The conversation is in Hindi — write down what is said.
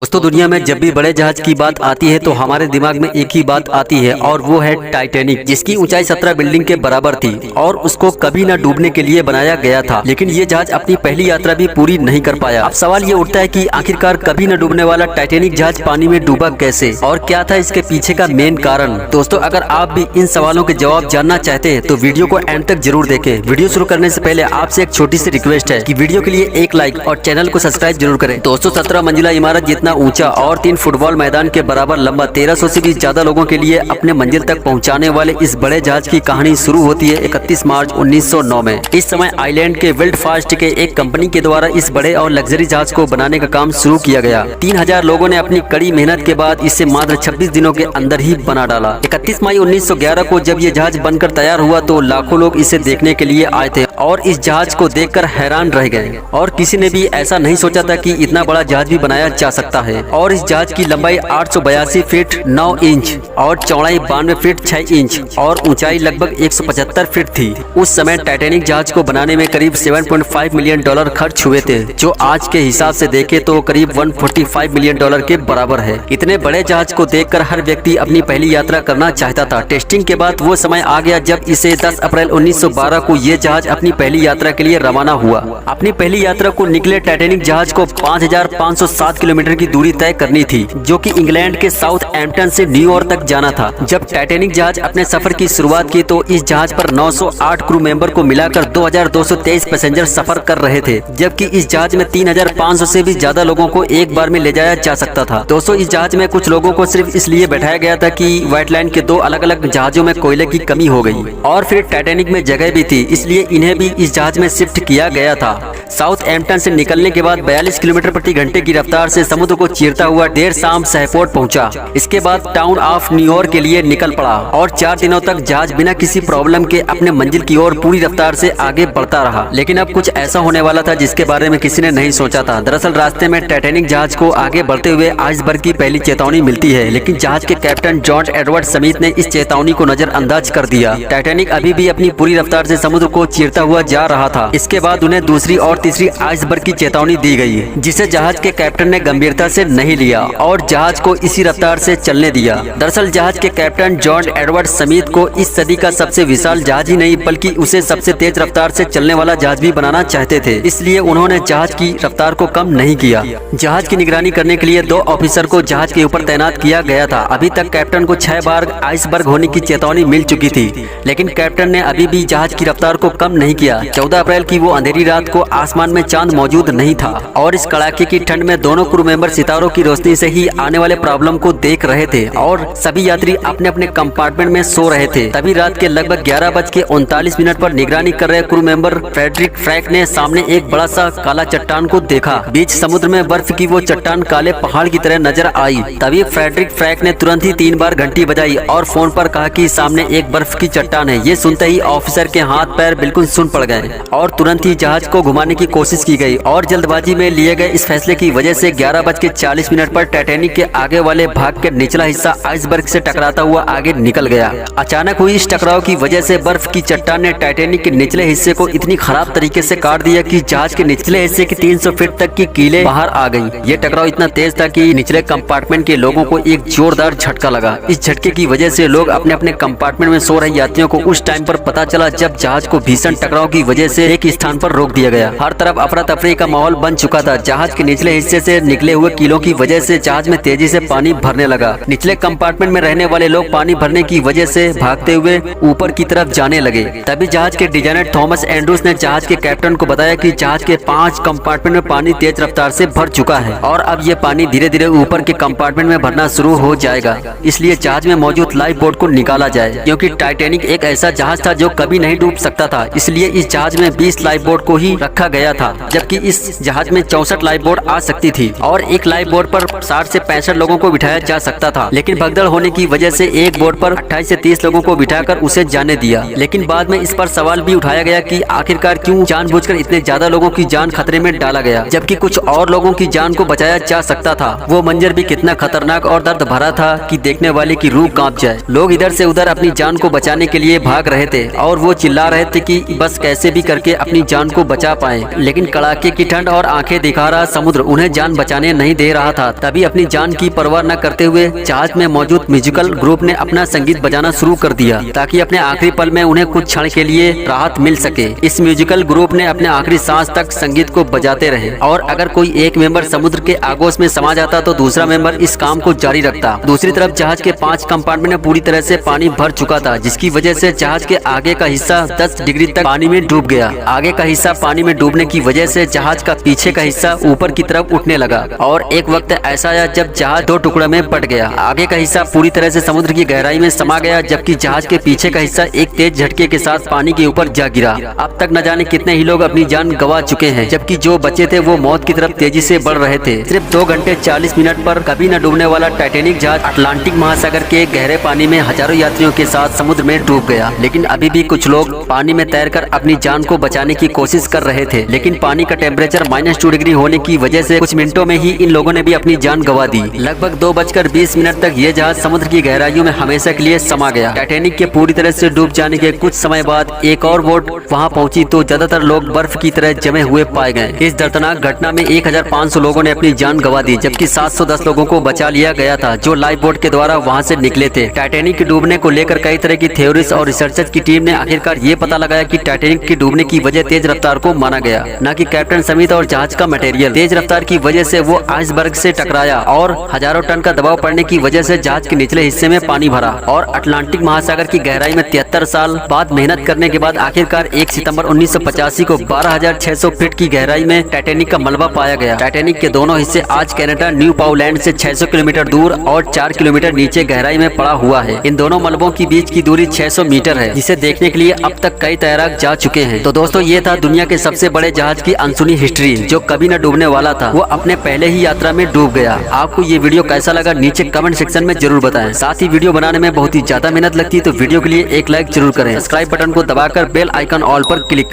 दोस्तों, दुनिया में जब भी बड़े जहाज की बात आती है तो हमारे दिमाग में एक ही बात आती है और वो है टाइटैनिक, जिसकी ऊंचाई 17 बिल्डिंग के बराबर थी और उसको कभी न डूबने के लिए बनाया गया था। लेकिन ये जहाज अपनी पहली यात्रा भी पूरी नहीं कर पाया। अब सवाल ये उठता है कि आखिरकार कभी न डूबने वाला टाइटैनिक जहाज पानी में डूबा कैसे और क्या था इसके पीछे का मेन कारण। दोस्तों, अगर आप भी इन सवालों के जवाब जानना चाहते हैं तो वीडियो को एंड तक जरूर देखें। वीडियो शुरू करने से पहले आपसे एक छोटी सी रिक्वेस्ट है कि वीडियो के लिए एक लाइक और चैनल को सब्सक्राइब जरूर करें। दोस्तों, 17 मंजिला इमारत जितना ऊंचा और 3 फुटबॉल मैदान के बराबर लंबा 1300 से भी ज्यादा लोगों के लिए अपने मंजिल तक पहुंचाने वाले इस बड़े जहाज की कहानी शुरू होती है 31 मार्च 1909 में। इस समय आइलैंड के विल्डफास्ट के एक कंपनी के द्वारा इस बड़े और लग्जरी जहाज को बनाने का काम शुरू किया गया। 3000 लोगों ने अपनी कड़ी मेहनत के बाद इसे मात्र 26 दिनों के अंदर ही बना डाला। 31 मई 1911 को जब ये जहाज बनकर तैयार हुआ तो लाखों लोग इसे देखने के लिए आए थे और इस जहाज को देखकर हैरान रह गए और किसी ने भी ऐसा नहीं सोचा था कि इतना बड़ा जहाज भी बनाया जा सकता है। और इस जहाज की लंबाई 882 फीट 9 इंच और चौड़ाई 92 फीट 6 इंच और ऊंचाई लगभग 175 फीट थी। उस समय टाइटैनिक जहाज को बनाने में करीब $7.5 मिलियन खर्च हुए थे, जो आज के हिसाब से देखे तो करीब $145 मिलियन के बराबर है। इतने बड़े जहाज को देखकर हर व्यक्ति अपनी पहली यात्रा करना चाहता था। टेस्टिंग के बाद वो समय आ गया जब इसे 10 अप्रैल 1912 को ये जहाज अपनी पहली यात्रा के लिए रवाना हुआ। अपनी पहली यात्रा को निकले टाइटैनिक जहाज को 5507 किलोमीटर की दूरी तय करनी थी, जो कि इंग्लैंड के साउथहैम्पटन से न्यूयॉर्क तक जाना था। जब टाइटैनिक जहाज अपने सफर की शुरुआत की तो इस जहाज पर 908 क्रू मेंबर को मिलाकर 2223 पैसेंजर सफर कर रहे थे, जबकि इस जहाज में 3500 से भी ज्यादा लोगों को एक बार में ले जाया जा सकता था। दोस्तों, इस जहाज में कुछ लोगों को सिर्फ इसलिए बैठाया गया था कि व्हाइट लाइन के 2 अलग अलग जहाजों में कोयले की कमी हो गई और फिर टाइटैनिक में जगह भी थी, इसलिए इन्हें भी इस जहाज में शिफ्ट किया गया था। साउथहैम्पटन से निकलने के बाद 42 किलोमीटर प्रति घंटे की रफ्तार से समुद्र को चीरता हुआ देर शाम सहपोर्ट पहुंचा। इसके बाद टाउन ऑफ न्यूयॉर्क के लिए निकल पड़ा और 4 दिनों तक जहाज बिना किसी प्रॉब्लम के अपने मंजिल की ओर पूरी रफ्तार से आगे बढ़ता रहा। लेकिन अब कुछ ऐसा होने वाला था जिसके बारे में किसी ने नहीं सोचा था। दरअसल रास्ते में टाइटैनिक जहाज को आगे बढ़ते हुए आइसबर्ग की पहली चेतावनी मिलती है, लेकिन जहाज के कैप्टन जॉर्ज एडवर्ड स्मिथ ने इस चेतावनी को नजरअंदाज कर दिया। टाइटैनिक अभी भी अपनी पूरी रफ्तार से समुद्र को चीरता हुआ जा रहा था। इसके बाद उन्हें दूसरी और तीसरी आइसबर्ग की चेतावनी दी गई, जिसे जहाज के कैप्टन ने गंभीरता से नहीं लिया और जहाज को इसी रफ्तार से चलने दिया। दरअसल जहाज के कैप्टन जॉर्ज एडवर्ड स्मिथ को इस सदी का सबसे विशाल जहाज ही नहीं बल्कि उसे सबसे तेज रफ्तार से चलने वाला जहाज भी बनाना चाहते थे, इसलिए उन्होंने जहाज की रफ्तार को कम नहीं किया। जहाज की निगरानी करने के लिए 2 ऑफिसर को जहाज के ऊपर तैनात किया गया था। अभी तक कैप्टन को 6 बार आइसबर्ग होने की चेतावनी मिल चुकी थी, लेकिन कैप्टन ने अभी भी जहाज की रफ्तार को कम नहीं किया। 14 अप्रैल की वो अंधेरी रात को आसमान में चांद मौजूद नहीं था और इस कड़ाके की ठंड में दोनों क्रू मेंबर सितारों की रोशनी से ही आने वाले प्रॉब्लम को देख रहे थे और सभी यात्री अपने अपने कंपार्टमेंट में सो रहे थे। तभी रात के लगभग 11:39 पर निगरानी कर रहे क्रू मेंबर फ्रेडरिक फ्रैक ने सामने एक बड़ा सा काला चट्टान को देखा। बीच समुद्र में बर्फ की वो चट्टान काले पहाड़ की तरह नजर आई। तभी फ्रेडरिक फ्रैक ने तुरंत ही 3 बार घंटी बजाई और फोन पर कहा कि सामने एक बर्फ की चट्टान है। ये सुनते ही ऑफिसर के हाथ पैर बिल्कुल सुन पड़ गए और तुरंत ही जहाज को घुमाने की कोशिश की गई और जल्दबाजी में लिए गए इस फैसले की वजह से 11:40 पर टाइटैनिक के आगे वाले भाग के निचला हिस्सा आइसबर्ग से टकराता हुआ आगे निकल गया। अचानक हुई इस टकराव की वजह से बर्फ की चट्टान ने टाइटैनिक के निचले हिस्से को इतनी खराब तरीके से काट दिया कि जहाज के निचले हिस्से की 300 फीट तक की कीलें बाहर आ गई। ये टकराव इतना तेज था कि निचले कंपार्टमेंट के लोगों को एक जोरदार झटका लगा। इस झटके की वजह से लोग अपने अपने कंपार्टमेंट में सो रहे यात्रियों को उस टाइम पर पता चला जब जहाज को भीषण टकराव की वजह से एक स्थान पर रोक दिया गया। हर तरफ अफरा तफरी का माहौल बन चुका था। जहाज के निचले हिस्से से निकले हुए कीलों की वजह से जहाज में तेजी से पानी भरने लगा। निचले कंपार्टमेंट में रहने वाले लोग पानी भरने की वजह से भागते हुए ऊपर की तरफ जाने लगे। तभी जहाज के डिजाइनर थॉमस एंड्रूज ने जहाज के कैप्टन को बताया कि जहाज के 5 कंपार्टमेंट में पानी तेज रफ्तार से भर चुका है और अब ये पानी धीरे धीरे ऊपर के कंपार्टमेंट में भरना शुरू हो जाएगा, इसलिए जहाज में मौजूद लाइफ बोट को निकाला जाए। क्योंकि टाइटैनिक एक ऐसा जहाज था जो कभी नहीं डूब सकता था, इसलिए इस जहाज में 20 लाइफ बोट को ही रखा गया था, जबकि इस जहाज में 64 लाइफ बोट आ सकती थी और एक लाइफ बोट पर 60 से 65 लोगों को बिठाया जा सकता था। लेकिन भगदड़ होने की वजह से एक बोट पर 28 से 30 लोगों को बिठाकर उसे जाने दिया। लेकिन बाद में इस पर सवाल भी उठाया गया कि आखिरकार क्यों जानबूझकर इतने ज्यादा लोगों की जान खतरे में डाला गया, जबकि कुछ और लोगों की जान को बचाया जा सकता था। वो मंजर भी कितना खतरनाक और दर्द भरा था कि देखने वाले की रूह कांप जाए। लोग इधर से उधर अपनी जान को बचाने के लिए भाग रहे थे और वो चिल्ला रहे थे कि बस बस कैसे भी करके अपनी जान को बचा पाए। लेकिन कड़ाके की ठंड और आंखें दिखा रहा समुद्र उन्हें जान बचाने नहीं दे रहा था। तभी अपनी जान की परवाह न करते हुए जहाज में मौजूद म्यूजिकल ग्रुप ने अपना संगीत बजाना शुरू कर दिया ताकि अपने आखिरी पल में उन्हें कुछ क्षण के लिए राहत मिल सके। इस म्यूजिकल ग्रुप ने अपने आखिरी सांस तक संगीत को बजाते रहे और अगर कोई एक मेंबर समुद्र के आगोश में समा जाता तो दूसरा मेंबर इस काम को जारी रखता। दूसरी तरफ जहाज के 5 कंपार्टमेंट में पूरी तरह से पानी भर चुका था, जिसकी वजह से जहाज के आगे का हिस्सा 10 डिग्री तक पानी में डूब गया। आगे का हिस्सा पानी में डूबने की वजह से जहाज का पीछे का हिस्सा ऊपर की तरफ उठने लगा और एक वक्त ऐसा आया जब जहाज 2 टुकड़ों में बट गया। आगे का हिस्सा पूरी तरह से समुद्र की गहराई में समा गया, जबकि जहाज के पीछे का हिस्सा एक तेज झटके के साथ पानी के ऊपर जा गिरा। अब तक न जाने कितने ही लोग अपनी जान गंवा चुके हैं, जबकि जो बचे थे वो मौत की तरफ तेजी से बढ़ रहे थे। सिर्फ 2 घंटे 40 मिनट पर कभी न डूबने वाला टाइटैनिक जहाज अटलांटिक महासागर के गहरे पानी में हजारों यात्रियों के साथ समुद्र में डूब गया। लेकिन अभी भी कुछ लोग पानी में तैरकर अपनी जान को बचाने की कोशिश कर रहे थे, लेकिन पानी का टेम्परेचर -2 डिग्री होने की वजह से कुछ मिनटों में ही इन लोगों ने भी अपनी जान गंवा दी। लगभग 2:20 तक ये जहाज समुद्र की गहराइयों में हमेशा के लिए समा गया। टाइटैनिक के पूरी तरह से डूब जाने के कुछ समय बाद एक और बोट वहां पहुंची तो ज्यादातर लोग बर्फ की तरह जमे हुए पाए गए। इस दर्दनाक घटना में 1500 लोगों ने अपनी जान गंवा दी, जबकि 710 लोगों को बचा लिया गया था जो लाइफ बोट के द्वारा वहां से निकले थे। टाइटैनिक के डूबने को लेकर कई तरह की थ्योरीज और रिसर्चर्स की टीम ने आखिरकार ये पता लगाया कि टाइटैनिक के डूबने की वजह तेज रफ्तार को माना गया, न कि कैप्टन समित और जहाज का मटेरियल। तेज रफ्तार की वजह से वो आइसबर्ग से टकराया और हजारों टन का दबाव पड़ने की वजह से जहाज के निचले हिस्से में पानी भरा और अटलांटिक महासागर की गहराई में 73 साल बाद मेहनत करने के बाद आखिरकार 1 सितंबर 1985 को 12,600 फीट की गहराई में टाइटैनिक का मलबा पाया गया। टाइटैनिक के दोनों हिस्से आज कनाडा न्यू पाउलैंड से 600 किलोमीटर दूर और 4 किलोमीटर नीचे गहराई में पड़ा हुआ है। इन दोनों मलबों की बीच की दूरी 600 मीटर है, जिसे देखने के लिए अब तक कई तैराक जा चुके हैं। तो दोस्तों, ये था दुनिया के सबसे बड़े जहाज की अनसुनी हिस्ट्री, जो कभी न डूबने वाला था, वो अपने पहले ही यात्रा में डूब गया। आपको ये वीडियो कैसा लगा नीचे कमेंट सेक्शन में जरूर बताएं। साथ ही वीडियो बनाने में बहुत ही ज्यादा मेहनत लगती है, तो वीडियो के लिए एक लाइक जरूर करें। सब्सक्राइब बटन को दबाकर बेल आइकन ऑल पर क्लिक करें।